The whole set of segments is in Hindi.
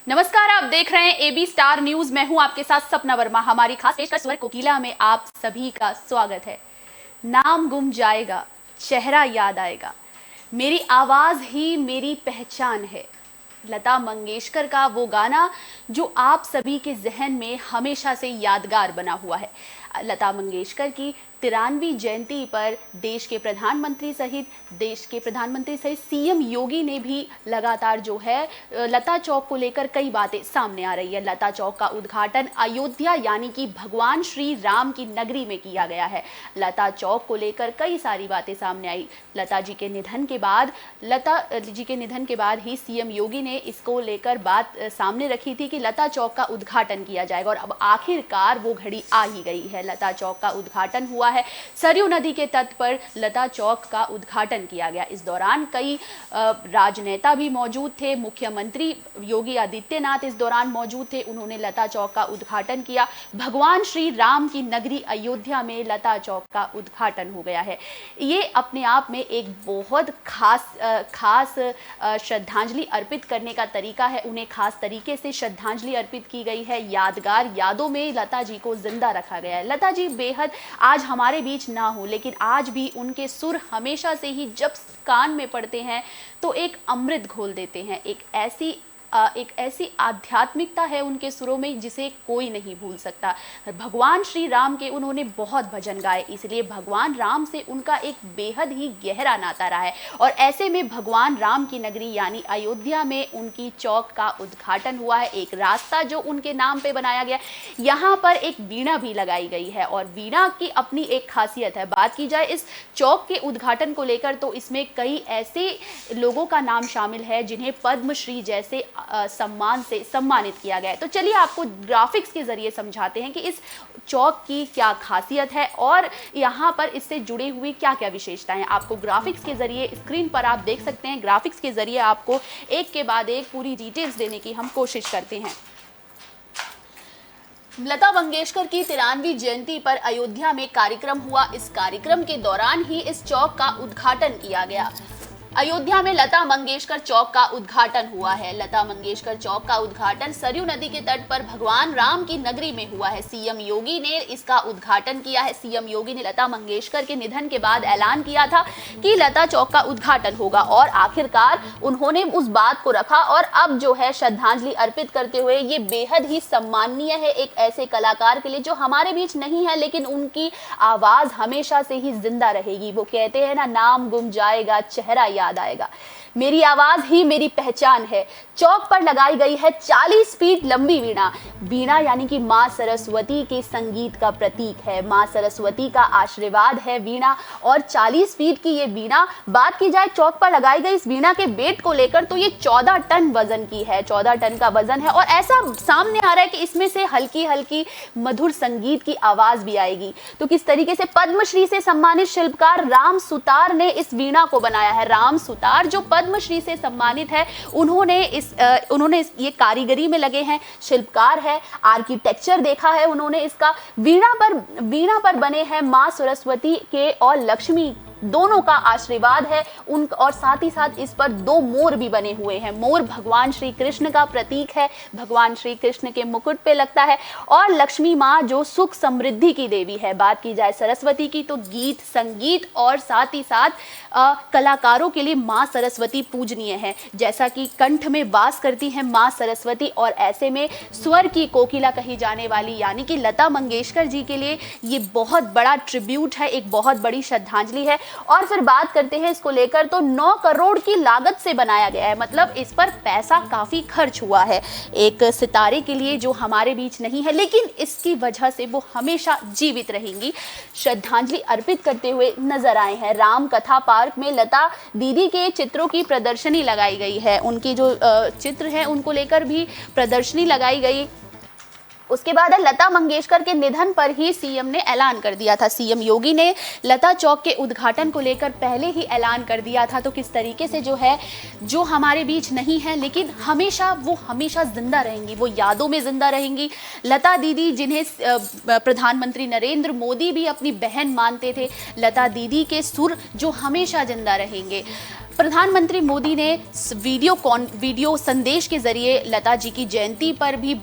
नमस्कार, आप देख रहे हैं एबी स्टार न्यूज। मैं हूं आपके साथ सपना वर्मा। हमारी खास पेशकश स्वर कोकिला में आप सभी का स्वागत है। नाम गुम जाएगा, चेहरा याद आएगा, मेरी आवाज ही मेरी पहचान है। लता मंगेशकर का वो गाना जो आप सभी के जहन में हमेशा से यादगार बना हुआ है। लता मंगेशकर की 93वीं जयंती पर देश के प्रधानमंत्री सहित सीएम योगी ने भी लगातार जो है लता चौक को लेकर कई बातें सामने आ रही है। लता चौक का उद्घाटन अयोध्या यानी कि भगवान श्री राम की नगरी में किया गया है। लता चौक को लेकर कई सारी बातें सामने आई। लता जी के निधन के बाद ही सीएम योगी ने इसको लेकर बात सामने रखी थी कि लता चौक का उद्घाटन किया जाएगा, और अब आखिरकार वो घड़ी आ ही गई है। लता चौक का उद्घाटन हुआ है। सरयू नदी के तट पर लता चौक का उद्घाटन किया गया। इस दौरान कई राजनेता भी मौजूद थे। मुख्यमंत्री योगी आदित्यनाथ इस दौरान मौजूद थे। उन्होंने लता चौक का उद्घाटन किया। भगवान श्री राम की नगरी अयोध्या में लता चौक का उद्घाटन हो गया है। ये अपने आप में एक बहुत खास श्रद्धांजलि अर्पित करने का तरीका है। उन्हें खास तरीके से श्रद्धांजलि अर्पित की गई है। यादगार यादों में लता जी को जिंदा रखा गया है। लता जी बेहद आज हमारे बीच ना हो, लेकिन आज भी उनके सुर हमेशा से ही जब कान में पड़ते हैं तो एक अमृत घोल देते हैं। एक ऐसी आध्यात्मिकता है उनके सुरों में जिसे कोई नहीं भूल सकता। भगवान श्री राम के उन्होंने बहुत भजन गाए, इसलिए भगवान राम से उनका एक बेहद ही गहरा नाता रहा है। और ऐसे में भगवान राम की नगरी यानी अयोध्या में उनकी चौक का उद्घाटन हुआ है। एक रास्ता जो उनके नाम पे बनाया गया, यहाँ पर एक वीणा भी लगाई गई है, और वीणा की अपनी एक खासियत है। बात की जाए इस चौक के उद्घाटन को लेकर तो इसमें कई ऐसे लोगों का नाम शामिल है जिन्हें पद्मश्री जैसे सम्मान से सम्मानित किया गया है। तो चलिए आपको ग्राफिक्स के जरिए समझाते हैं कि इस चौक की क्या खासियत है और यहाँ पर इससे जुड़ी हुई क्या क्या विशेषताएं। आपको ग्राफिक्स के जरिए स्क्रीन पर आप देख सकते हैं। ग्राफिक्स के जरिए आपको एक के बाद एक पूरी डिटेल्स देने की हम कोशिश करते हैं। लता मंगेशकर की 93वीं जयंती पर अयोध्या में कार्यक्रम हुआ। इस कार्यक्रम के दौरान ही इस चौक का उद्घाटन किया गया। अयोध्या में लता मंगेशकर चौक का उद्घाटन हुआ है। लता मंगेशकर चौक का उद्घाटन सरयू नदी के तट पर भगवान राम की नगरी में हुआ है। सीएम योगी ने इसका उद्घाटन किया है। सीएम योगी ने लता मंगेशकर के निधन के बाद ऐलान किया था कि लता चौक का उद्घाटन होगा, और आखिरकार उन्होंने उस बात को रखा। और अब जो है श्रद्धांजलि अर्पित करते हुए ये बेहद ही सम्माननीय है एक ऐसे कलाकार के लिए जो हमारे बीच नहीं है, लेकिन उनकी आवाज हमेशा से ही जिंदा रहेगी। वो कहते हैं ना, नाम गुम जाएगा, चेहरा याद आएगा, मेरी आवाज ही मेरी पहचान है। चौक पर लगाई गई है 40 फीट लंबी वीणा। वीणा यानी कि माँ सरस्वती के संगीत का प्रतीक है। माँ सरस्वती का आशीर्वाद है वीणा, और 40 फीट की ये वीणा, बात की जाए चौक पर लगाई गई इस वीणा के वेट को लेकर तो ये 14 टन वजन की है। 14 टन का वजन है, और ऐसा सामने आ रहा है कि इसमें से हल्की हल्की मधुर संगीत की आवाज भी आएगी। तो किस तरीके से पद्मश्री से सम्मानित शिल्पकार राम सुतार ने इस वीणा को बनाया है। राम सुतार जो पद्मश्री से सम्मानित है, उन्होंने ये कारीगरी में लगे हैं, शिल्पकार है, आर्किटेक्चर देखा है उन्होंने इसका। वीणा पर बने हैं माँ सरस्वती के और लक्ष्मी दोनों का आशीर्वाद है और साथ ही साथ इस पर 2 मोर भी बने हुए हैं। मोर भगवान श्री कृष्ण का प्रतीक है, भगवान श्री कृष्ण के मुकुट पे लगता है, और लक्ष्मी माँ जो सुख समृद्धि की देवी है। बात की जाए सरस्वती की तो गीत, संगीत और साथ ही साथ कलाकारों के लिए माँ सरस्वती पूजनीय है। जैसा कि कंठ में वास करती है माँ सरस्वती, और ऐसे में स्वर की कोकिला कही जाने वाली यानी कि लता मंगेशकर जी के लिए ये बहुत बड़ा ट्रिब्यूट है, एक बहुत बड़ी श्रद्धांजलि है। और फिर बात करते हैं इसको लेकर तो 9 करोड़ की लागत से बनाया गया है, मतलब इस पर पैसा काफी खर्च हुआ है एक सितारे के लिए जो हमारे बीच नहीं है, लेकिन इसकी वजह से वो हमेशा जीवित रहेंगी। श्रद्धांजलि अर्पित करते हुए नजर आए हैं। राम कथा पार्क में लता दीदी के चित्रों की प्रदर्शनी लगाई गई है। उनकी जो चित्र हैं उनको लेकर भी प्रदर्शनी लगाई गई। उसके बाद लता मंगेशकर के निधन पर ही सीएम ने ऐलान कर दिया था। सीएम योगी ने लता चौक के उद्घाटन को लेकर पहले ही ऐलान कर दिया था। तो किस तरीके से जो है, जो हमारे बीच नहीं है लेकिन हमेशा जिंदा रहेंगी, वो यादों में जिंदा रहेंगी। लता दीदी जिन्हें प्रधानमंत्री नरेंद्र मोदी भी अपनी बहन मानते थे, लता दीदी के सुर जो हमेशा जिंदा रहेंगे। प्रधानमंत्री मोदी ने वीडियो संदेश के जरिए लता जी की जयंती पर भी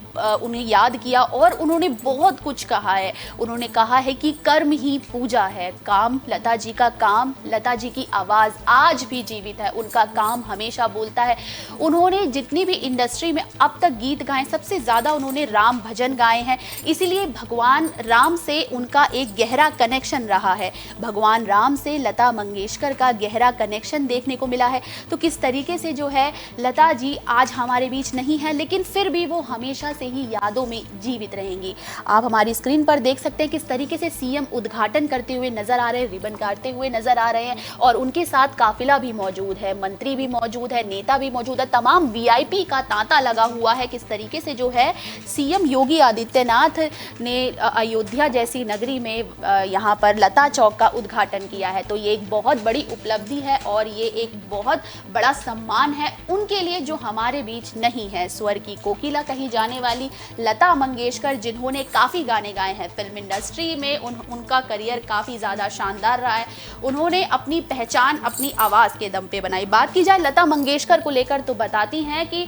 उन्हें याद किया और उन्होंने बहुत कुछ कहा है। उन्होंने कहा है कि कर्म ही पूजा है, काम, लता जी का काम, लता जी की आवाज़ आज भी जीवित है, उनका काम हमेशा बोलता है। उन्होंने जितनी भी इंडस्ट्री में अब तक गीत गाए, सबसे ज़्यादा उन्होंने राम भजन गाए हैं, इसीलिए भगवान राम से उनका एक गहरा कनेक्शन रहा है। भगवान राम से लता मंगेशकर का गहरा कनेक्शन देखने को मिला है। तो किस तरीके से जो है लता जी आज हमारे बीच नहीं है, लेकिन फिर भी वो हमेशा से ही यादों में जीवित रहेंगी। आप हमारी स्क्रीन पर देख सकते हैं किस तरीके से सीएम उद्घाटन करते हुए नजर आ रहे हैं, रिबन काटते हुए नजर आ रहे हैं और उनके साथ काफिला भी मौजूद है, मंत्री भी मौजूद है, नेता भी मौजूद है, तमाम वीआईपी का तांता लगा हुआ है। किस तरीके से जो है सीएम योगी आदित्यनाथ ने अयोध्या जैसी नगरी में यहाँ पर लता चौक का उद्घाटन किया है। तो ये एक बहुत बड़ी उपलब्धि है और ये एक बहुत बड़ा सम्मान है उनके लिए जो हमारे बीच नहीं है। स्वर की कोकिला कही जाने वाली लता मंगेशकर, जिन्होंने काफ़ी गाने गाए हैं फिल्म इंडस्ट्री में, उनका करियर काफ़ी ज़्यादा शानदार रहा है। उन्होंने अपनी पहचान अपनी आवाज़ के दम पे बनाई। बात की जाए लता मंगेशकर को लेकर तो बताती हैं कि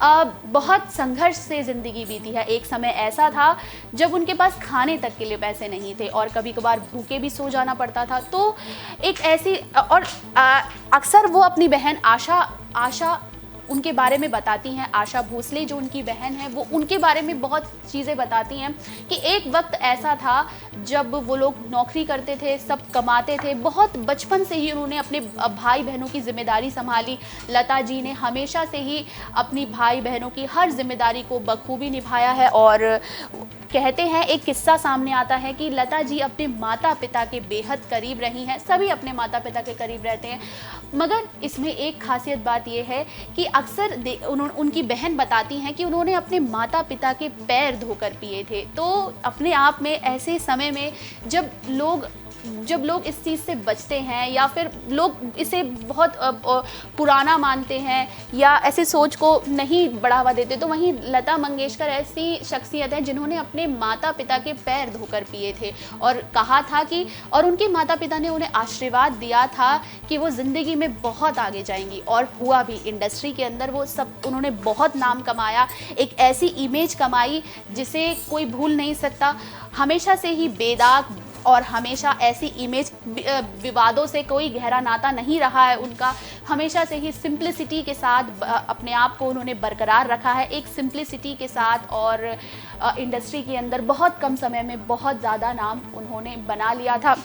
बहुत संघर्ष से ज़िंदगी बीती है। एक समय ऐसा था जब उनके पास खाने तक के लिए पैसे नहीं थे और कभी कभार भूखे भी सो जाना पड़ता था। तो एक ऐसी और अक्सर वो अपनी बहन आशा उनके बारे में बताती हैं, आशा भोसले जो उनकी बहन है, वो उनके बारे में बहुत चीज़ें बताती हैं कि एक वक्त ऐसा था जब वो लोग नौकरी करते थे, सब कमाते थे, बहुत बचपन से ही उन्होंने अपने भाई बहनों की जिम्मेदारी संभाली। लता जी ने हमेशा से ही अपनी भाई बहनों की हर जिम्मेदारी को बखूबी निभाया है और कहते हैं, एक किस्सा सामने आता है कि लता जी अपने माता पिता के बेहद करीब रही हैं। सभी अपने माता पिता के करीब रहते हैं, मगर इसमें एक खासियत बात यह है कि अक्सर उनकी बहन बताती हैं कि उन्होंने अपने माता पिता के पैर धोकर पिए थे। तो अपने आप में ऐसे समय में जब लोग इस चीज़ से बचते हैं या फिर लोग इसे बहुत पुराना मानते हैं या ऐसे सोच को नहीं बढ़ावा देते, तो वहीं लता मंगेशकर ऐसी शख्सियत है जिन्होंने अपने माता पिता के पैर धोकर पिए थे और कहा था कि, और उनके माता पिता ने उन्हें आशीर्वाद दिया था कि वो ज़िंदगी में बहुत आगे जाएंगी और हुआ भी। इंडस्ट्री के अंदर वो सब, उन्होंने बहुत नाम कमाया, एक ऐसी इमेज कमाई जिसे कोई भूल नहीं सकता। हमेशा से ही बेदाग और हमेशा ऐसी इमेज, विवादों से कोई गहरा नाता नहीं रहा है उनका। हमेशा से ही सिंप्लिसिटी के साथ अपने आप को उन्होंने बरकरार रखा है, एक सिंप्लिसिटी के साथ, और इंडस्ट्री के अंदर बहुत कम समय में बहुत ज़्यादा नाम उन्होंने बना लिया था।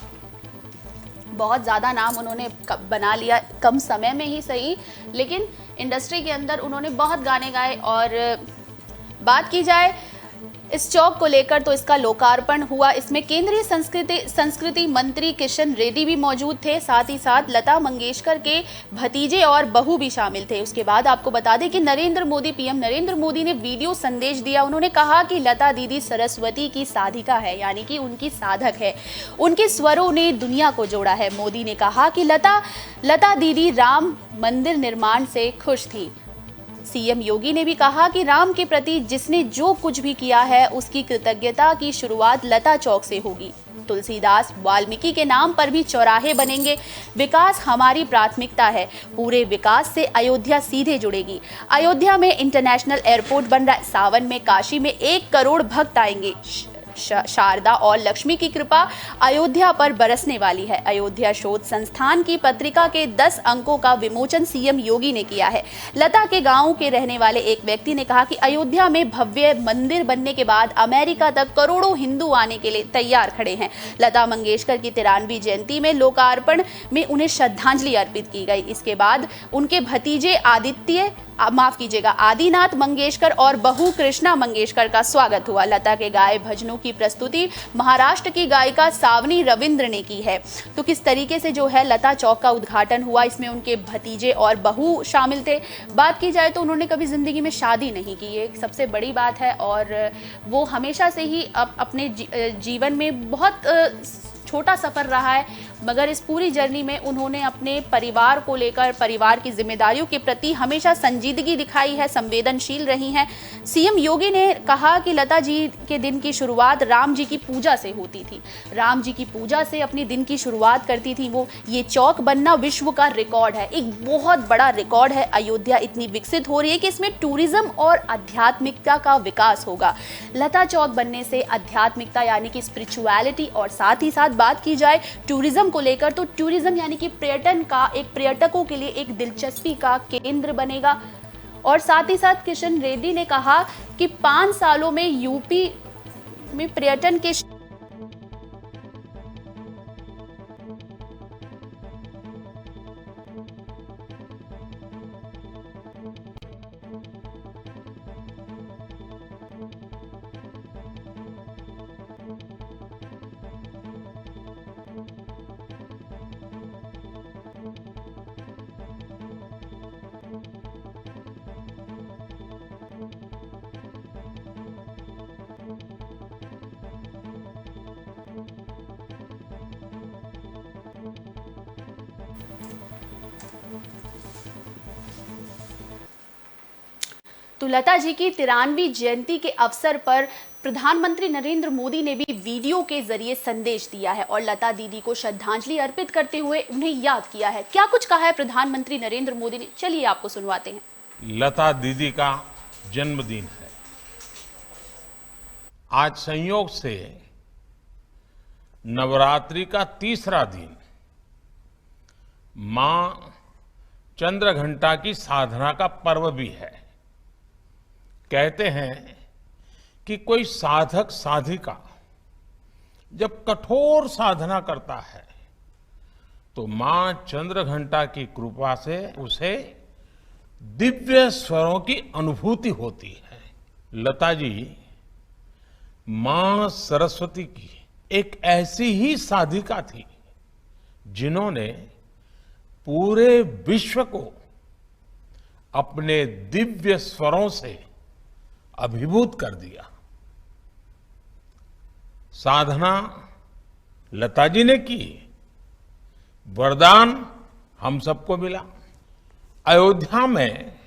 बहुत ज़्यादा नाम उन्होंने बना लिया, कम समय में ही सही, लेकिन इंडस्ट्री के अंदर उन्होंने बहुत गाने गाए। और बात की जाए इस चौक को लेकर तो इसका लोकार्पण हुआ। इसमें केंद्रीय संस्कृति मंत्री किशन रेड्डी भी मौजूद थे, साथ ही साथ लता मंगेशकर के भतीजे और बहू भी शामिल थे। उसके बाद आपको बता दें कि पीएम नरेंद्र मोदी ने वीडियो संदेश दिया। उन्होंने कहा कि लता दीदी सरस्वती की साधिका है, यानी कि उनकी साधक है, उनके स्वरों ने दुनिया को जोड़ा है। मोदी ने कहा कि लता दीदी राम मंदिर निर्माण से खुश थी। सीएम योगी ने भी कहा कि राम के प्रति जिसने जो कुछ भी किया है उसकी कृतज्ञता की शुरुआत लता चौक से होगी। तुलसीदास वाल्मीकि के नाम पर भी चौराहे बनेंगे। विकास हमारी प्राथमिकता है, पूरे विकास से अयोध्या सीधे जुड़ेगी। अयोध्या में इंटरनेशनल एयरपोर्ट बन रहा है। सावन में काशी में 1 करोड़ भक्त आएंगे। शारदा और लक्ष्मी की कृपा अयोध्या पर बरसने वाली है। अयोध्या शोध संस्थान की पत्रिका के 10 अंकों का विमोचन सीएम योगी ने किया है। लता के गांव के रहने वाले एक व्यक्ति ने कहा कि अयोध्या में भव्य मंदिर बनने के बाद अमेरिका तक करोड़ों हिंदू आने के लिए तैयार खड़े हैं। लता मंगेशकर की 93वीं जयंती में लोकार्पण में उन्हें श्रद्धांजलि अर्पित की गई। इसके बाद उनके भतीजे आदिनाथ मंगेशकर और बहू कृष्णा मंगेशकर का स्वागत हुआ। लता के गाए भजनों की प्रस्तुति महाराष्ट्र की गायिका सावनी रविंद्र ने की है। तो किस तरीके से जो है लता चौक का उद्घाटन हुआ, इसमें उनके भतीजे और बहू शामिल थे। बात की जाए तो उन्होंने कभी जिंदगी में शादी नहीं की, ये सबसे बड़ी बात है, और वो हमेशा से ही अपने जीवन में बहुत छोटा सफर रहा है, मगर इस पूरी जर्नी में उन्होंने अपने परिवार को लेकर, परिवार की जिम्मेदारियों के प्रति हमेशा संजीदगी दिखाई है, संवेदनशील रही हैं। सीएम योगी ने कहा कि लता जी के दिन की शुरुआत राम जी की पूजा से होती थी, राम जी की पूजा से अपने दिन की शुरुआत करती थी वो। ये चौक बनना विश्व का रिकॉर्ड है, एक बहुत बड़ा रिकॉर्ड है। अयोध्या इतनी विकसित हो रही है कि इसमें टूरिज्म और आध्यात्मिकता का विकास होगा। लता चौक बनने से आध्यात्मिकता यानी कि स्पिरिचुअलिटी, और साथ ही साथ बात की जाए टूरिज्म को लेकर तो टूरिज्म यानी कि पर्यटन का, एक पर्यटकों के लिए एक दिलचस्पी का केंद्र बनेगा। और साथ ही साथ किशन रेड्डी ने कहा कि 5 सालों में यूपी में पर्यटन के तो लता जी की 93वीं जयंती के अवसर पर प्रधानमंत्री नरेंद्र मोदी ने भी वीडियो के जरिए संदेश दिया है और लता दीदी को श्रद्धांजलि अर्पित करते हुए उन्हें याद किया है। क्या कुछ कहा है प्रधानमंत्री नरेंद्र मोदी ने, चलिए आपको सुनवाते हैं। लता दीदी का जन्मदिन है। आज संयोग से नवरात्रि का तीसरा दिन मां चंद्रघंटा की साधना का पर्व भी है। कहते हैं कि कोई साधक साधिका जब कठोर साधना करता है तो मां चंद्रघंटा की कृपा से उसे दिव्य स्वरों की अनुभूति होती है। लता जी मां सरस्वती की एक ऐसी ही साधिका थी जिन्होंने पूरे विश्व को अपने दिव्य स्वरों से अभिभूत कर दिया। साधना लता जी ने की, वरदान हम सबको मिला। अयोध्या में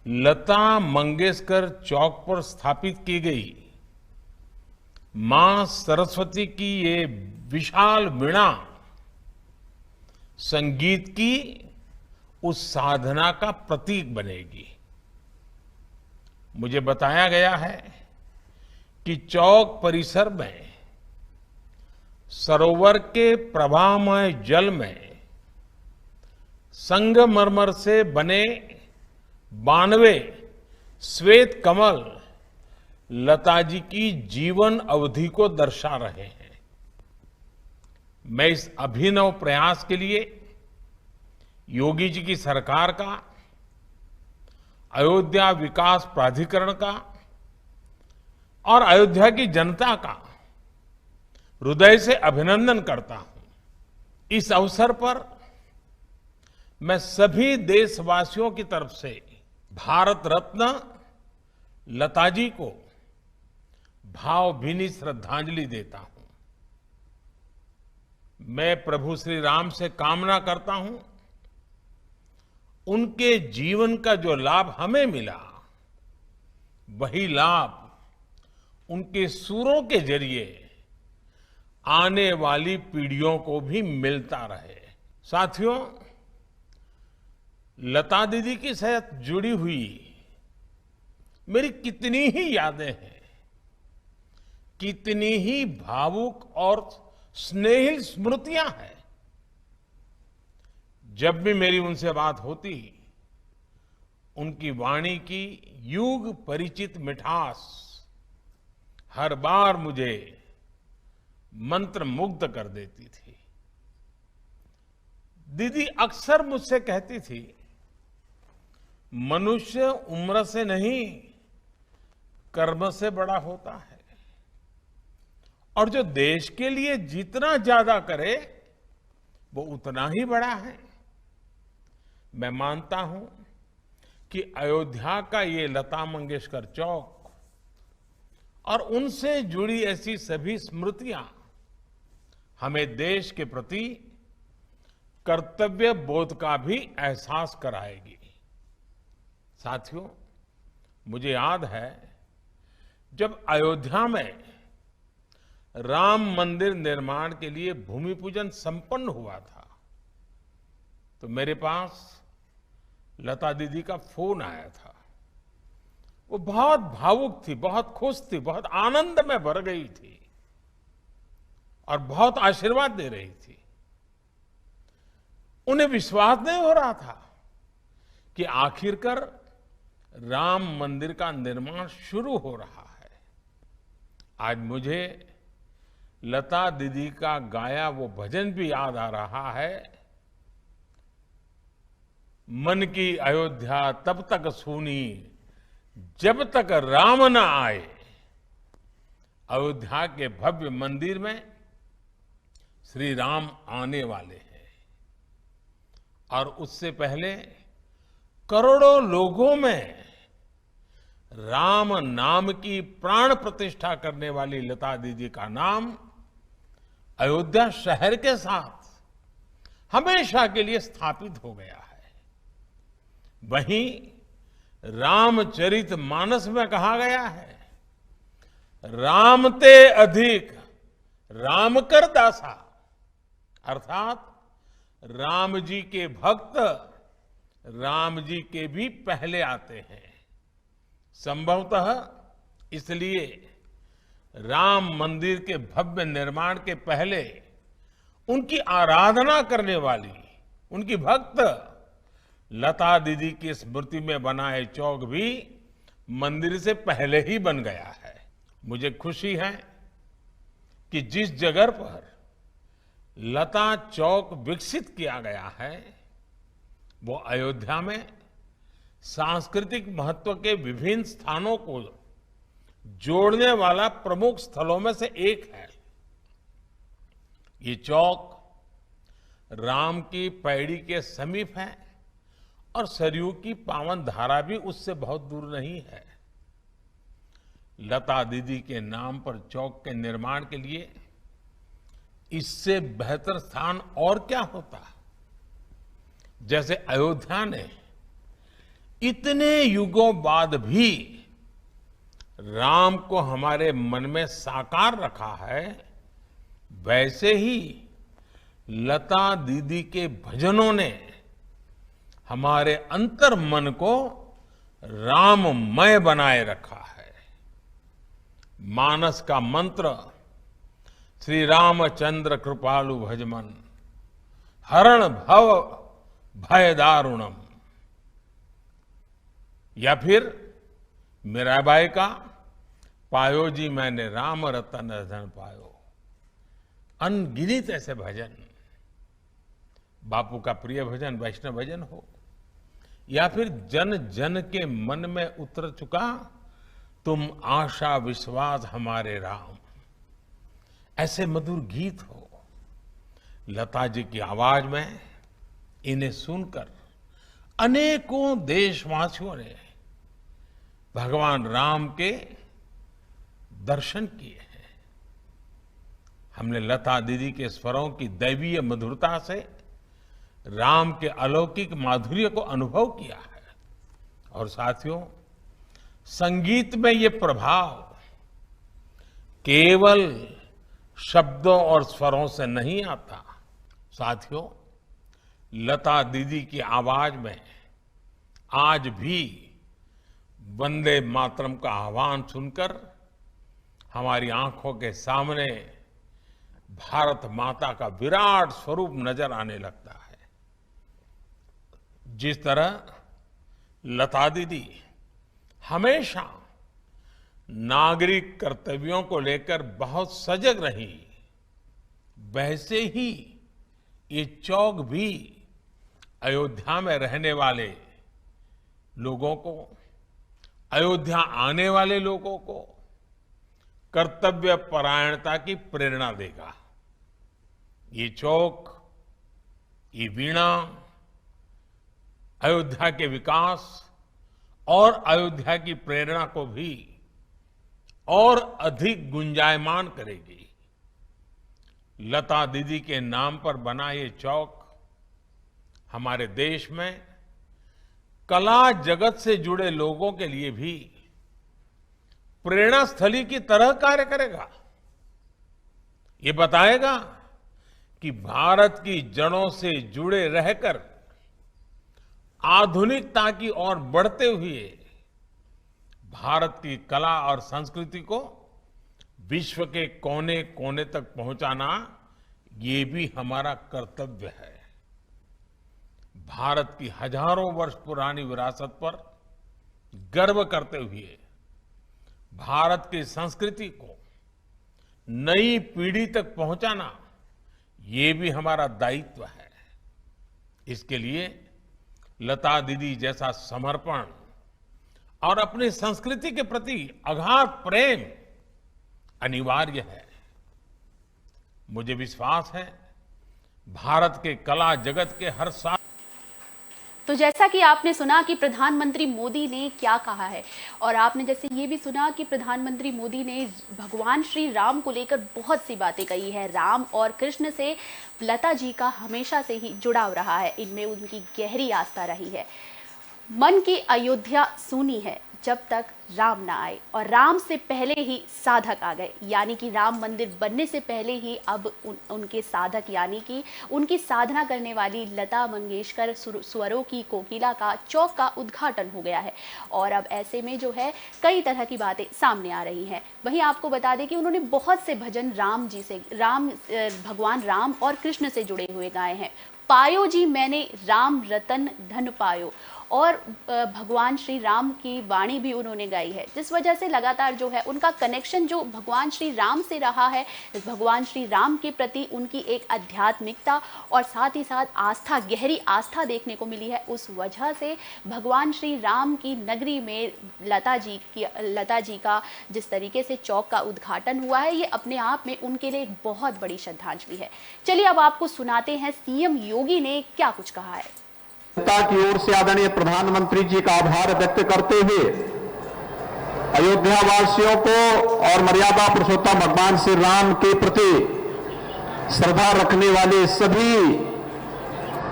लता मंगेशकर चौक पर स्थापित की गई मां सरस्वती की ये विशाल वीणा संगीत की उस साधना का प्रतीक बनेगी। मुझे बताया गया है कि चौक परिसर में सरोवर के प्रवाहमय जल में संगमरमर से बने 92 श्वेत कमल लता जी की जीवन अवधि को दर्शा रहे हैं। मैं इस अभिनव प्रयास के लिए योगी जी की सरकार का, अयोध्या विकास प्राधिकरण का और अयोध्या की जनता का हृदय से अभिनंदन करता हूं। इस अवसर पर मैं सभी देशवासियों की तरफ से भारत रत्न लता जी को भावभीनी श्रद्धांजलि देता हूं। मैं प्रभु श्री राम से कामना करता हूं उनके जीवन का जो लाभ हमें मिला वही लाभ उनके सूरों के जरिए आने वाली पीढ़ियों को भी मिलता रहे। साथियों, लता दीदी के साथ जुड़ी हुई मेरी कितनी ही यादें हैं, कितनी ही भावुक और स्नेहिल स्मृतियां हैं। जब भी मेरी उनसे बात होती, उनकी वाणी की युग परिचित मिठास हर बार मुझे मंत्र मुग्ध कर देती थी। दीदी अक्सर मुझसे कहती थी, मनुष्य उम्र से नहीं कर्म से बड़ा होता है और जो देश के लिए जितना ज्यादा करे वो उतना ही बड़ा है। मैं मानता हूं कि अयोध्या का ये लता मंगेशकर चौक और उनसे जुड़ी ऐसी सभी स्मृतियां हमें देश के प्रति कर्तव्य बोध का भी एहसास कराएगी। साथियों, मुझे याद है जब अयोध्या में राम मंदिर निर्माण के लिए भूमि पूजन संपन्न हुआ था तो मेरे पास लता दीदी का फोन आया था। वो बहुत भावुक थी, बहुत खुश थी, बहुत आनंद में भर गई थी और बहुत आशीर्वाद दे रही थी। उन्हें विश्वास नहीं हो रहा था कि आखिरकार राम मंदिर का निर्माण शुरू हो रहा है। आज मुझे लता दीदी का गाया वो भजन भी याद आ रहा है। मन की अयोध्या तब तक सूनी जब तक राम न आए। अयोध्या के भव्य मंदिर में श्री राम आने वाले हैं और उससे पहले करोड़ों लोगों में राम नाम की प्राण प्रतिष्ठा करने वाली लता दीदी का नाम अयोध्या शहर के साथ हमेशा के लिए स्थापित हो गया है। वहीं रामचरित मानस में कहा गया है, राम ते अधिक राम कर दासा, अर्थात राम जी के भक्त राम जी के भी पहले आते हैं। संभवतः इसलिए राम मंदिर के भव्य निर्माण के पहले उनकी आराधना करने वाली उनकी भक्त लता दीदी की स्मृति में बनाए चौक भी मंदिर से पहले ही बन गया है। मुझे खुशी है कि जिस जगह पर लता चौक विकसित किया गया है वो अयोध्या में सांस्कृतिक महत्व के विभिन्न स्थानों को जोड़ने वाला प्रमुख स्थलों में से एक है। ये चौक राम की पैड़ी के समीप है और सरयू की पावन धारा भी उससे बहुत दूर नहीं है। लता दीदी के नाम पर चौक के निर्माण के लिए इससे बेहतर स्थान और क्या होता। जैसे अयोध्या ने इतने युगों बाद भी राम को हमारे मन में साकार रखा है, वैसे ही लता दीदी के भजनों ने हमारे अंतर मन को राममय बनाए रखा है। मानस का मंत्र श्री रामचंद्र कृपालु भजमन हरण भव भय दारुणम, या फिर मीराबाई का पायो जी मैंने राम रतन धन पायो। अनगिनत ऐसे भजन, बापू का प्रिय भजन वैष्णव भजन हो या फिर जन जन के मन में उतर चुका तुम आशा विश्वास हमारे राम, ऐसे मधुर गीत हो। लता जी की आवाज में इन्हें सुनकर अनेकों देशवासियों ने भगवान राम के दर्शन किए हैं। हमने लता दीदी के स्वरों की दैवीय मधुरता से राम के अलौकिक माधुर्य को अनुभव किया है। और साथियों, संगीत में ये प्रभाव केवल शब्दों और स्वरों से नहीं आता। साथियों, लता दीदी की आवाज में आज भी वंदे मातरम का आह्वान सुनकर हमारी आंखों के सामने भारत माता का विराट स्वरूप नजर आने लगता है। जिस तरह लता दीदी हमेशा नागरिक कर्तव्यों को लेकर बहुत सजग रही, वैसे ही ये चौक भी अयोध्या में रहने वाले लोगों को, अयोध्या आने वाले लोगों को कर्तव्य परायणता की प्रेरणा देगा। ये चौक, ये वीणा अयोध्या के विकास और अयोध्या की प्रेरणा को भी और अधिक गुंजायमान करेगी। लता दीदी के नाम पर बना ये चौक हमारे देश में कला जगत से जुड़े लोगों के लिए भी प्रेरणा स्थली की तरह कार्य करेगा। ये बताएगा कि भारत की जड़ों से जुड़े रहकर आधुनिकता की ओर बढ़ते हुए भारत की कला और संस्कृति को विश्व के कोने कोने तक पहुंचाना ये भी हमारा कर्तव्य है। भारत की हजारों वर्ष पुरानी विरासत पर गर्व करते हुए भारत की संस्कृति को नई पीढ़ी तक पहुंचाना ये भी हमारा दायित्व है। इसके लिए लता दीदी जैसा समर्पण और अपनी संस्कृति के प्रति अगाध प्रेम अनिवार्य है। मुझे विश्वास है भारत के कला जगत के हर साल। तो जैसा कि आपने सुना कि प्रधानमंत्री मोदी ने क्या कहा है, और आपने जैसे ये भी सुना कि प्रधानमंत्री मोदी ने भगवान श्री राम को लेकर बहुत सी बातें कही है। राम और कृष्ण से लता जी का हमेशा से ही जुड़ाव रहा है, इनमें उनकी गहरी आस्था रही है। मन की अयोध्या सूनी है जब तक राम ना आए, और राम से पहले ही साधक आ गए, यानी कि राम मंदिर बनने से पहले ही अब उनके साधक यानी कि उनकी साधना करने वाली लता मंगेशकर स्वरों की कोकिला का चौक का उद्घाटन हो गया है। और अब ऐसे में जो है कई तरह की बातें सामने आ रही हैं। वहीं आपको बता दें कि उन्होंने बहुत से भजन राम जी से भगवान राम और कृष्ण से जुड़े हुए गाए हैं। पायो जी मैंने राम रतन धन पायो, और भगवान श्री राम की वाणी भी उन्होंने गाई है, जिस वजह से लगातार जो है उनका कनेक्शन जो भगवान श्री राम से रहा है, भगवान श्री राम के प्रति उनकी एक आध्यात्मिकता और साथ ही साथ आस्था, गहरी आस्था देखने को मिली है। उस वजह से भगवान श्री राम की नगरी में लता जी का जिस तरीके से चौक का उद्घाटन हुआ है, ये अपने आप में उनके लिए एक बहुत बड़ी श्रद्धांजलि है। चलिए अब आपको सुनाते हैं सीएम योगी ने क्या कुछ कहा है। जनता की ओर से आदरणीय प्रधानमंत्री जी का आभार व्यक्त करते हुए अयोध्या वासियों को और मर्यादा पुरुषोत्तम भगवान श्री राम के प्रति श्रद्धा रखने वाले सभी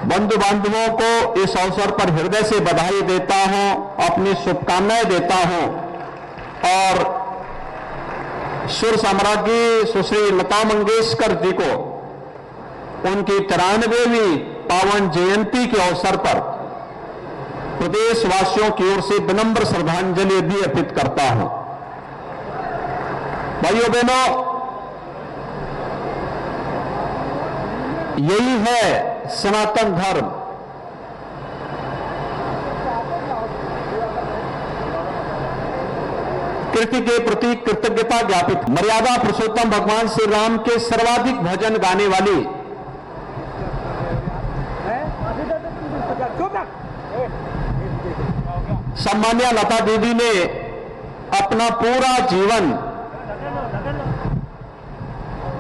बंधु बांधवों को इस अवसर पर हृदय से बधाई देता हूं, अपनी शुभकामनाएं देता हूं। और सुर साम्राज्ञी सुश्री लता मंगेशकर जी को उनकी 93वीं पावन जयंती के अवसर पर प्रदेशवासियों की ओर से विनम्र श्रद्धांजलि भी अर्पित करता हूं। भाइयों बहनों, यही है सनातन धर्म। कृति के प्रति कृतज्ञता ज्ञापित मर्यादा पुरुषोत्तम भगवान श्री राम के सर्वाधिक भजन गाने वाली सम्मान्य लता दीदी ने अपना पूरा जीवन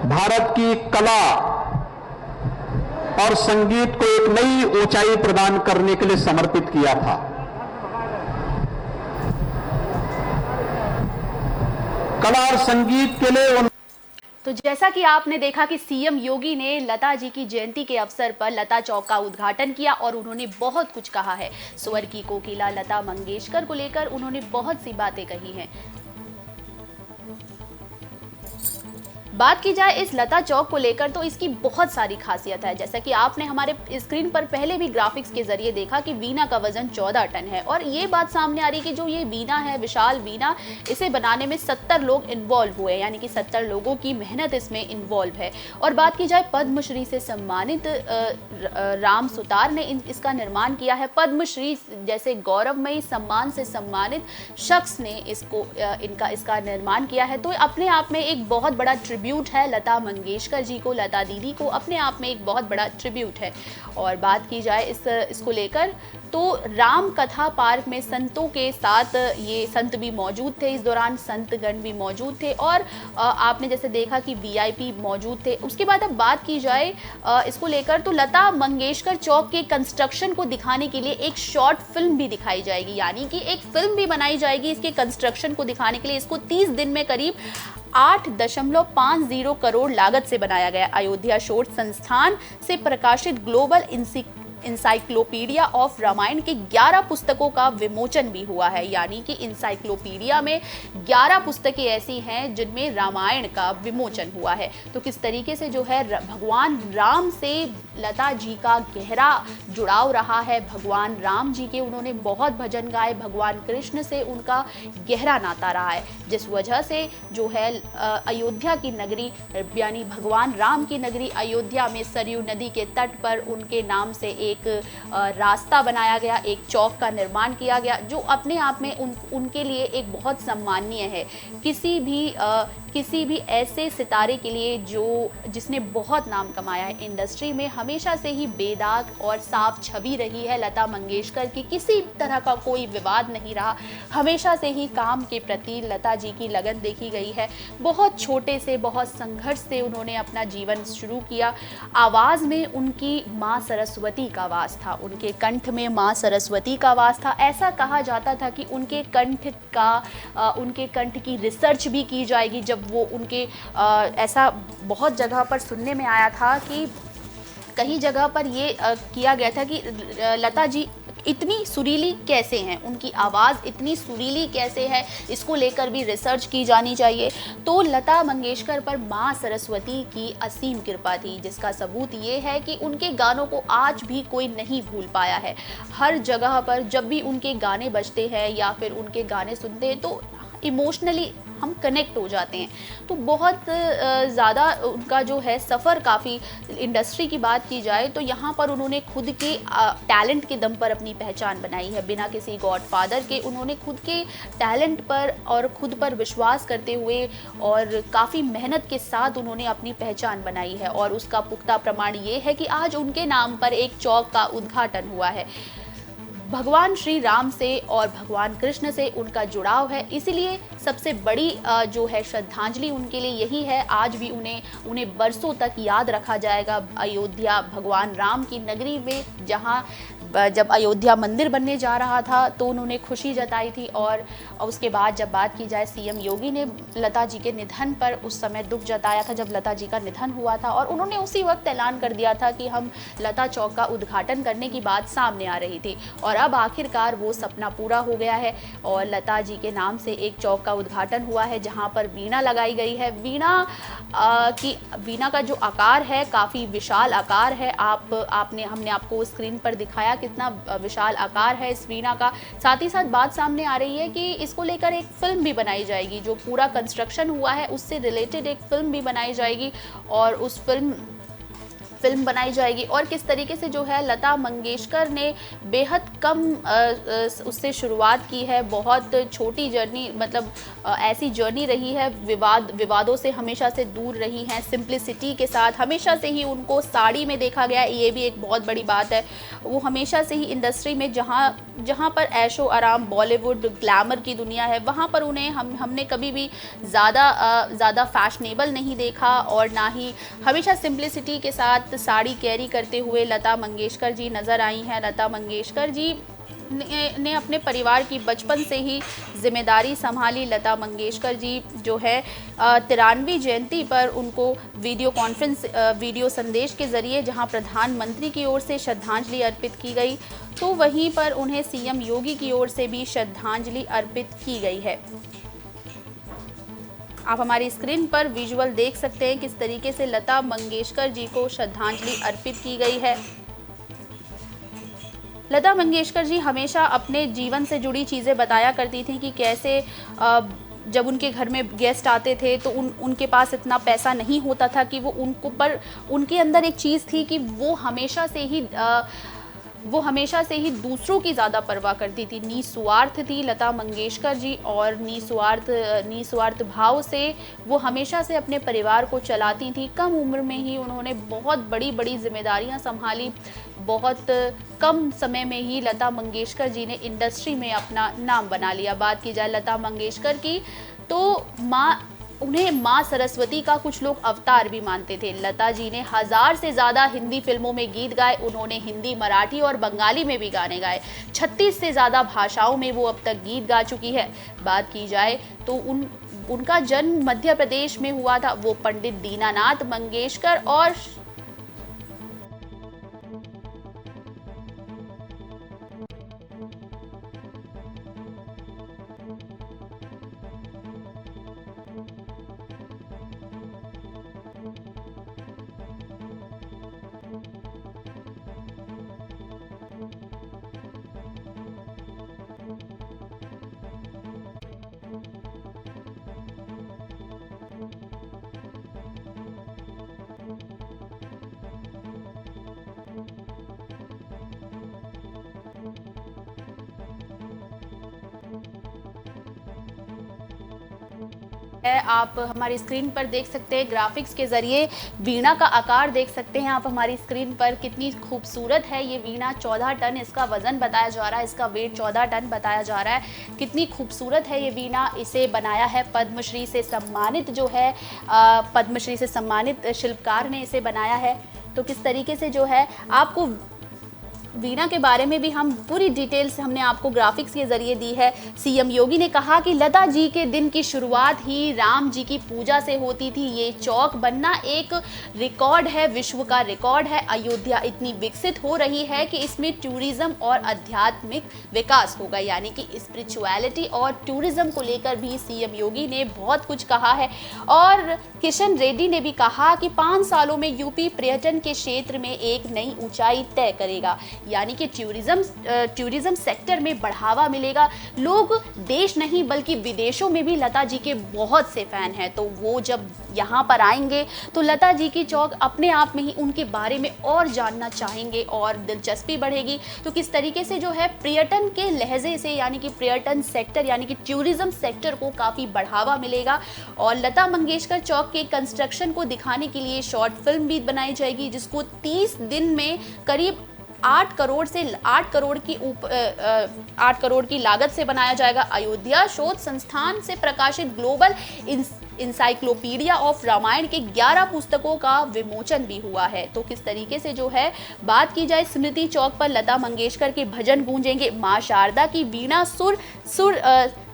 भारत की कला और संगीत को एक नई ऊंचाई प्रदान करने के लिए समर्पित किया था। कला और संगीत के लिए तो जैसा कि आपने देखा कि सीएम योगी ने लता जी की जयंती के अवसर पर लता चौक का उद्घाटन किया और उन्होंने बहुत कुछ कहा है। स्वर की कोकिला लता मंगेशकर को लेकर उन्होंने बहुत सी बातें कही हैं। बात की जाए इस लता चौक को लेकर तो इसकी बहुत सारी खासियत है। जैसा कि आपने हमारे स्क्रीन पर पहले भी ग्राफिक्स के जरिए देखा कि वीणा का वजन 14 टन है, और ये बात सामने आ रही कि जो ये वीणा है, विशाल वीणा, इसे बनाने में 70 लोग इन्वॉल्व हुए, यानी कि 70 लोगों की मेहनत इसमें इन्वॉल्व है। और बात की जाए पद्मश्री से सम्मानित राम सुतार ने इसका निर्माण किया है। पद्मश्री जैसे गौरवमयी सम्मान से सम्मानित शख्स ने इसका निर्माण किया है। तो अपने आप में एक बहुत बड़ा ट्रिब्यूट है लता मंगेशकर जी को, लता दीदी को अपने आप में एक बहुत बड़ा ट्रिब्यूट है। और बात की जाए इसको लेकर तो राम कथा पार्क में संतों के साथ ये संत भी मौजूद थे, इस दौरान संतगण भी मौजूद थे, और आपने जैसे देखा कि वीआईपी मौजूद थे। उसके बाद अब बात की जाए इसको लेकर तो लता मंगेशकर चौक के कंस्ट्रक्शन को दिखाने के लिए एक शॉर्ट फिल्म भी दिखाई जाएगी, यानी कि एक फिल्म भी बनाई जाएगी इसके कंस्ट्रक्शन को दिखाने के लिए। इसको 30 दिन में करीब 8.50 करोड़ लागत से बनाया गया। अयोध्या शोध संस्थान से प्रकाशित ग्लोबल इंसाइक्लोपीडिया ऑफ रामायण के 11 पुस्तकों का विमोचन भी हुआ है। यानी कि इंसाइक्लोपीडिया में 11 पुस्तकें ऐसी हैं जिनमें रामायण का विमोचन हुआ है। तो किस तरीके से जो है भगवान राम से लता जी का गहरा जुड़ाव रहा है। भगवान राम जी के उन्होंने बहुत भजन गाए, भगवान कृष्ण से उनका गहरा नाता रहा है, जिस वजह से जो है अयोध्या की नगरी यानी भगवान राम की नगरी अयोध्या में सरयू नदी के तट पर उनके नाम से एक रास्ता बनाया गया, एक चौक का निर्माण किया गया, जो अपने आप में उनके लिए एक बहुत सम्माननीय है। किसी भी ऐसे सितारे के लिए जिसने बहुत नाम कमाया है इंडस्ट्री में, हमेशा से ही बेदाग और साफ छवि रही है लता मंगेशकर की। किसी तरह का कोई विवाद नहीं रहा, हमेशा से ही काम के प्रति लता जी की लगन देखी गई है। बहुत छोटे से बहुत संघर्ष से उन्होंने अपना जीवन शुरू किया। आवाज़ में उनकी माँ सरस्वती का वास था, उनके कंठ में माँ सरस्वती का वास था। ऐसा कहा जाता था कि उनके कंठ की रिसर्च भी की जाएगी। जब वो उनके ऐसा बहुत जगह पर सुनने में आया था कि कई जगह पर ये किया गया था कि लता जी इतनी सुरीली कैसे हैं, उनकी आवाज़ इतनी सुरीली कैसे है, इसको लेकर भी रिसर्च की जानी चाहिए। तो लता मंगेशकर पर माँ सरस्वती की असीम कृपा थी, जिसका सबूत ये है कि उनके गानों को आज भी कोई नहीं भूल पाया है। हर जगह पर जब भी उनके गाने बजते हैं या फिर उनके गाने सुनते हैं तो इमोशनली हम कनेक्ट हो जाते हैं। तो बहुत ज़्यादा उनका जो है सफ़र, काफ़ी इंडस्ट्री की बात की जाए तो यहाँ पर उन्होंने खुद के टैलेंट के दम पर अपनी पहचान बनाई है। बिना किसी गॉडफादर के उन्होंने खुद के टैलेंट पर और खुद पर विश्वास करते हुए और काफ़ी मेहनत के साथ उन्होंने अपनी पहचान बनाई है। और उसका पुख्ता प्रमाण ये है कि आज उनके नाम पर एक चौक का उद्घाटन हुआ है। भगवान श्री राम से और भगवान कृष्ण से उनका जुड़ाव है, इसलिए सबसे बड़ी जो है श्रद्धांजलि उनके लिए यही है। आज भी उन्हें बरसों तक याद रखा जाएगा। अयोध्या भगवान राम की नगरी में जहाँ जब अयोध्या मंदिर बनने जा रहा था तो उन्होंने खुशी जताई थी। और उसके बाद जब बात की जाए, सीएम योगी ने लता जी के निधन पर उस समय दुख जताया था जब लता जी का निधन हुआ था, और उन्होंने उसी वक्त ऐलान कर दिया था कि हम लता चौक का उद्घाटन करने की बात सामने आ रही थी। और अब आखिरकार वो सपना पूरा हो गया है और लता जी के नाम से एक चौक का उद्घाटन हुआ है जहाँ पर वीणा लगाई गई है। वीणा का जो आकार है काफ़ी विशाल आकार है। हमने आपको स्क्रीन पर दिखाया कितना विशाल आकार है इस वीणा का। साथ ही साथ बात सामने आ रही है कि इसको लेकर एक फिल्म भी बनाई जाएगी। जो पूरा कंस्ट्रक्शन हुआ है उससे रिलेटेड एक फिल्म भी बनाई जाएगी और उस फिल्म बनाई जाएगी। और किस तरीके से जो है लता मंगेशकर ने बेहद कम उससे शुरुआत की है। बहुत छोटी जर्नी, मतलब ऐसी जर्नी रही है, विवादों से हमेशा से दूर रही हैं, सिंप्लिसिटी के साथ। हमेशा से ही उनको साड़ी में देखा गया, ये भी एक बहुत बड़ी बात है। वो हमेशा से ही इंडस्ट्री में जहाँ पर ऐशो आराम, बॉलीवुड ग्लैमर की दुनिया है, वहाँ पर उन्हें हमने कभी भी ज़्यादा फैशनेबल नहीं देखा और ना ही हमेशा सिंप्लिसिटी के साथ साड़ी कैरी करते हुए लता मंगेशकर जी नज़र आई हैं। लता मंगेशकर जी ने अपने परिवार की बचपन से ही जिम्मेदारी संभाली। लता मंगेशकर जी जो है 93वीं जयंती पर उनको वीडियो संदेश के ज़रिए जहां प्रधानमंत्री की ओर से श्रद्धांजलि अर्पित की गई, तो वहीं पर उन्हें सीएम योगी की ओर से भी श्रद्धांजलि अर्पित की गई है। आप हमारी स्क्रीन पर विजुअल देख सकते हैं किस तरीके से लता मंगेशकर जी को श्रद्धांजलि अर्पित की गई है। लता मंगेशकर जी हमेशा अपने जीवन से जुड़ी चीज़ें बताया करती थी कि कैसे जब उनके घर में गेस्ट आते थे तो उनके पास इतना पैसा नहीं होता था कि उनके अंदर एक चीज़ थी कि वो हमेशा से ही दूसरों की ज़्यादा परवाह करती थी। निस्वार्थ थी लता मंगेशकर जी और निस्वार्थ भाव से वो हमेशा से अपने परिवार को चलाती थी। कम उम्र में ही उन्होंने बहुत बड़ी जिम्मेदारियां संभाली। बहुत कम समय में ही लता मंगेशकर जी ने इंडस्ट्री में अपना नाम बना लिया। बात की जाए लता मंगेशकर की तो उन्हें माँ सरस्वती का कुछ लोग अवतार भी मानते थे। लता जी ने 1000 से ज़्यादा हिंदी फिल्मों में गीत गाए। उन्होंने हिंदी, मराठी और बंगाली में भी गाने गाए। 36 से ज़्यादा भाषाओं में वो अब तक गीत गा चुकी है। बात की जाए तो उनका जन्म मध्य प्रदेश में हुआ था। वो पंडित दीनानाथ मंगेशकर और आप हमारी स्क्रीन पर देख सकते हैं, ग्राफिक्स के जरिए वीणा का आकार देख सकते हैं आप हमारी स्क्रीन पर। कितनी खूबसूरत है ये वीणा। 14 टन इसका वजन बताया जा रहा है, इसका वेट 14 टन बताया जा रहा है। कितनी खूबसूरत है ये वीणा। इसे बनाया है पद्मश्री से सम्मानित जो है पद्मश्री से सम्मानित शिल्पकार ने इसे बनाया है। तो किस तरीके से जो है आपको वीणा के बारे में भी हम पूरी डिटेल्स हमने आपको ग्राफिक्स के जरिए दी है। सीएम योगी ने कहा कि लता जी के दिन की शुरुआत ही राम जी की पूजा से होती थी। ये चौक बनना एक रिकॉर्ड है, विश्व का रिकॉर्ड है। अयोध्या इतनी विकसित हो रही है कि इसमें टूरिज्म और आध्यात्मिक विकास होगा, यानी कि स्पिरिचुअलिटी और टूरिज्म को लेकर भी सीएम योगी ने बहुत कुछ कहा है। और किशन रेड्डी ने भी कहा कि 5 सालों में यूपी पर्यटन के क्षेत्र में एक नई ऊंचाई तय करेगा, यानी कि टूरिज्म सेक्टर में बढ़ावा मिलेगा। लोग देश नहीं बल्कि विदेशों में भी लता जी के बहुत से फैन हैं, तो वो जब यहाँ पर आएंगे तो लता जी की चौक अपने आप में ही उनके बारे में और जानना चाहेंगे और दिलचस्पी बढ़ेगी। तो किस तरीके से जो है पर्यटन के लहजे से, यानी कि पर्यटन सेक्टर यानी कि टूरिज्म सेक्टर को काफ़ी बढ़ावा मिलेगा। और लता मंगेशकर चौक के कंस्ट्रक्शन को दिखाने के लिए शॉर्ट फिल्म भी बनाई जाएगी, जिसको 30 दिन में करीब 8 करोड़ की लागत से बनाया जाएगा। अयोध्या शोध संस्थान से प्रकाशित ग्लोबल इंसाइक्लोपीडिया ऑफ रामायण के 11 पुस्तकों का विमोचन भी हुआ है। तो किस तरीके से जो है बात की जाए, स्मृति चौक पर लता मंगेशकर के भजन गूंजेंगे। मां शारदा की वीणा सुर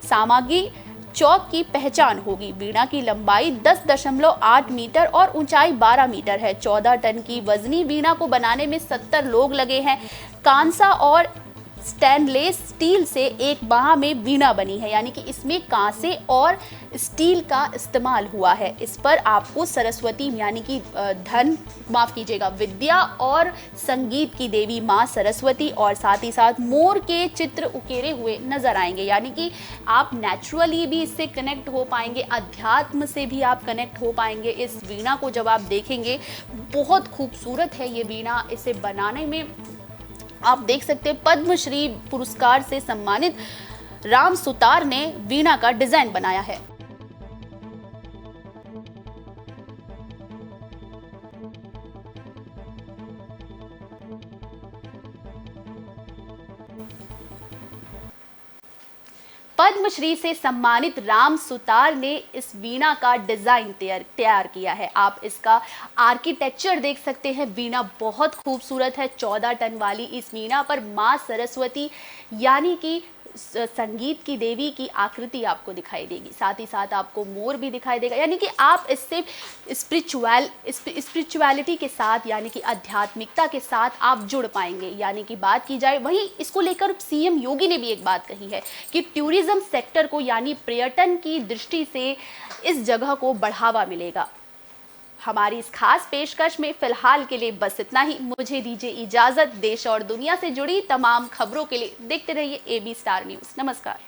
सामग्री चौक की पहचान होगी। वीणा की लंबाई 10.8 मीटर और ऊंचाई 12 मीटर है। 14 टन की वजनी वीणा को बनाने में 70 लोग लगे हैं। कांसा और स्टेनलेस स्टील से एक बाह में वीणा बनी है, यानी कि इसमें कांसे और स्टील का इस्तेमाल हुआ है। इस पर आपको सरस्वती यानी कि विद्या और संगीत की देवी माँ सरस्वती और साथ ही साथ मोर के चित्र उकेरे हुए नजर आएंगे, यानी कि आप नेचुरली भी इससे कनेक्ट हो पाएंगे, अध्यात्म से भी आप कनेक्ट हो पाएंगे। इस वीणा को जब आप देखेंगे, बहुत खूबसूरत है ये वीणा। इसे बनाने में आप देख सकते हैं पद्मश्री पुरस्कार से सम्मानित राम सुतार ने वीणा का डिजाइन बनाया है। पद्मश्री से सम्मानित राम सुतार ने इस वीणा का डिजाइन तैयार किया है। आप इसका आर्किटेक्चर देख सकते हैं। वीणा बहुत खूबसूरत है। 14 टन वाली इस वीणा पर माँ सरस्वती यानी कि संगीत की देवी की आकृति आपको दिखाई देगी। साथ ही साथ आपको मोर भी दिखाई देगा, यानी कि आप इससे स्पिरिचुअलिटी के साथ यानी कि आध्यात्मिकता के साथ आप जुड़ पाएंगे। यानी कि बात की जाए, वहीं इसको लेकर सीएम योगी ने भी एक बात कही है कि टूरिज्म सेक्टर को यानी पर्यटन की दृष्टि से इस जगह को बढ़ावा मिलेगा। हमारी इस खास पेशकश में फिलहाल के लिए बस इतना ही। मुझे दीजिए इजाजत। देश और दुनिया से जुड़ी तमाम खबरों के लिए देखते रहिए AB स्टार न्यूज़। नमस्कार।